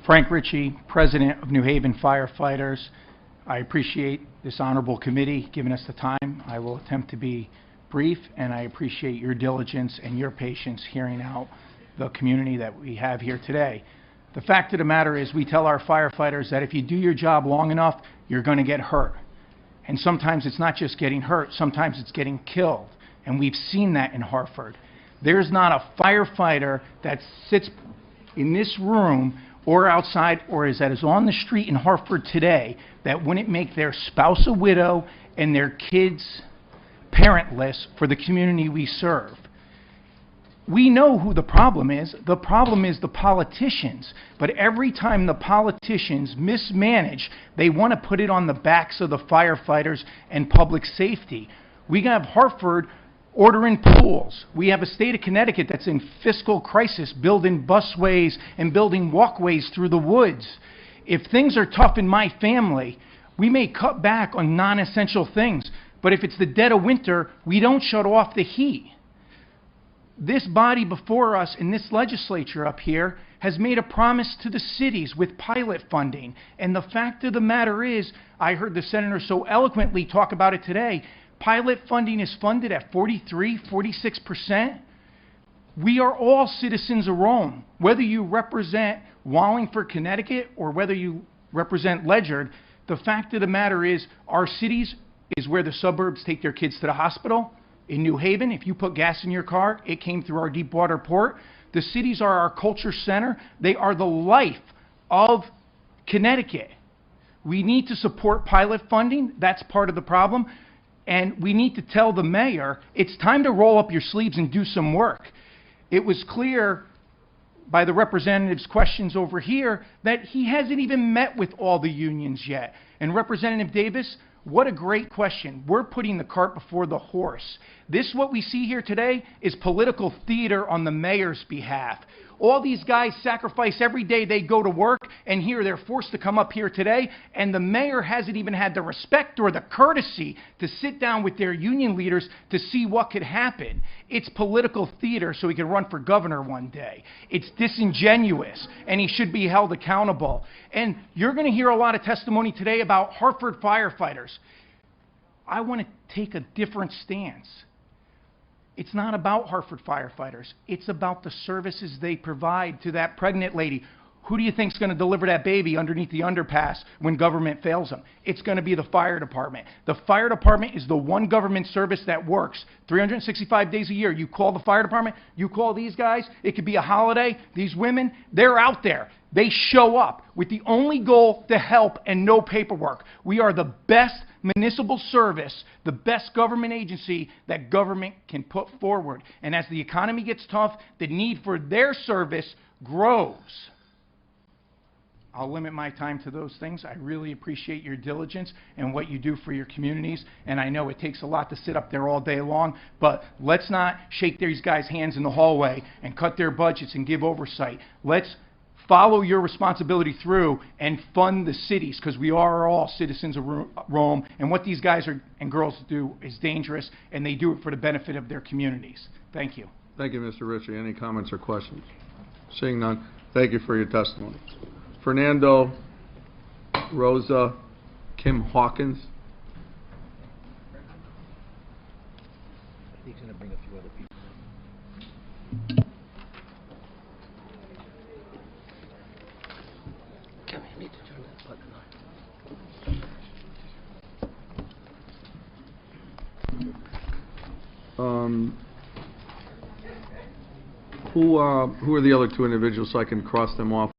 Frank Ricci, President of New Haven Firefighters. I appreciate this honorable committee giving us the time. I will attempt to be brief, and I appreciate your diligence and your patience hearing out the community that we have here today. The fact of the matter is we tell our firefighters that if you do your job long enough, you're going to get hurt. And sometimes it's not just getting hurt, sometimes it's getting killed. And we've seen that in Hartford. There's not a firefighter that sits in this room or outside or that is on the street in Hartford today that wouldn't make their spouse a widow and their kids parentless for the community we serve. We know who the problem is. The problem is the politicians. But every time the politicians mismanage, they want to put it on the backs of the firefighters and public safety. We have Hartford ordering pools. We have a state of Connecticut that's in fiscal crisis, building busways and building walkways through the woods. If things are tough in my family, we may cut back on non-essential things. But if it's the dead of winter, we don't shut off the heat. This body before us in this legislature up here has made a promise to the cities with pilot funding. And the fact of the matter is, I heard the senator so eloquently talk about it today, pilot funding is funded at 43, 46%. We are all citizens of Rome. Whether you represent Wallingford, Connecticut, or whether you represent Ledyard, the fact of the matter is our cities is where the suburbs take their kids to the hospital. In New Haven, if you put gas in your car, it came through our deep water port. The cities are our culture center. They are the life of Connecticut. We need to support pilot funding. That's part of the problem. And we need to tell the mayor, it's time to roll up your sleeves and do some work. It was clear by the representative's questions over here that he hasn't even met with all the unions yet. And Representative Davis, what a great question. We're putting the cart before the horse. This, what we see here today, is political theater on the mayor's behalf. All these guys sacrifice every day they go to work, and here they're forced to come up here today, and the mayor hasn't even had the respect or the courtesy to sit down with their union leaders to see what could happen. It's political theater so he can run for governor one day. It's disingenuous, and he should be held accountable. And you're going to hear a lot of testimony today about Hartford firefighters. I want to take a different stance. It's not about Hartford firefighters. It's about the services they provide to that pregnant lady. Who do you think is going to deliver that baby underneath the underpass when government fails them? It's going to be the fire department. The fire department is the one government service that works 365 days a year. You call the fire department, you call these guys, it could be a holiday. These women, they're out there. They show up with the only goal to help and no paperwork. We are the best municipal service, the best government agency that government can put forward. And as the economy gets tough, the need for their service grows. I'll limit my time to those things. I really appreciate your diligence and what you do for your communities. And I know it takes a lot to sit up there all day long, but let's not shake these guys' hands in the hallway and cut their budgets and give oversight. Let's follow your responsibility through and fund the cities, because we are all citizens of Rome, and what these guys and girls do is dangerous, and they do it for the benefit of their communities. Thank you. Thank you, Mr. Ricci. Any comments or questions? Seeing none, thank you for your testimony. Fernando, Rosa, Kim Hawkins. He's going to bring a few other people. Come here, I need to turn that button on. Who are the other two individuals so I can cross them off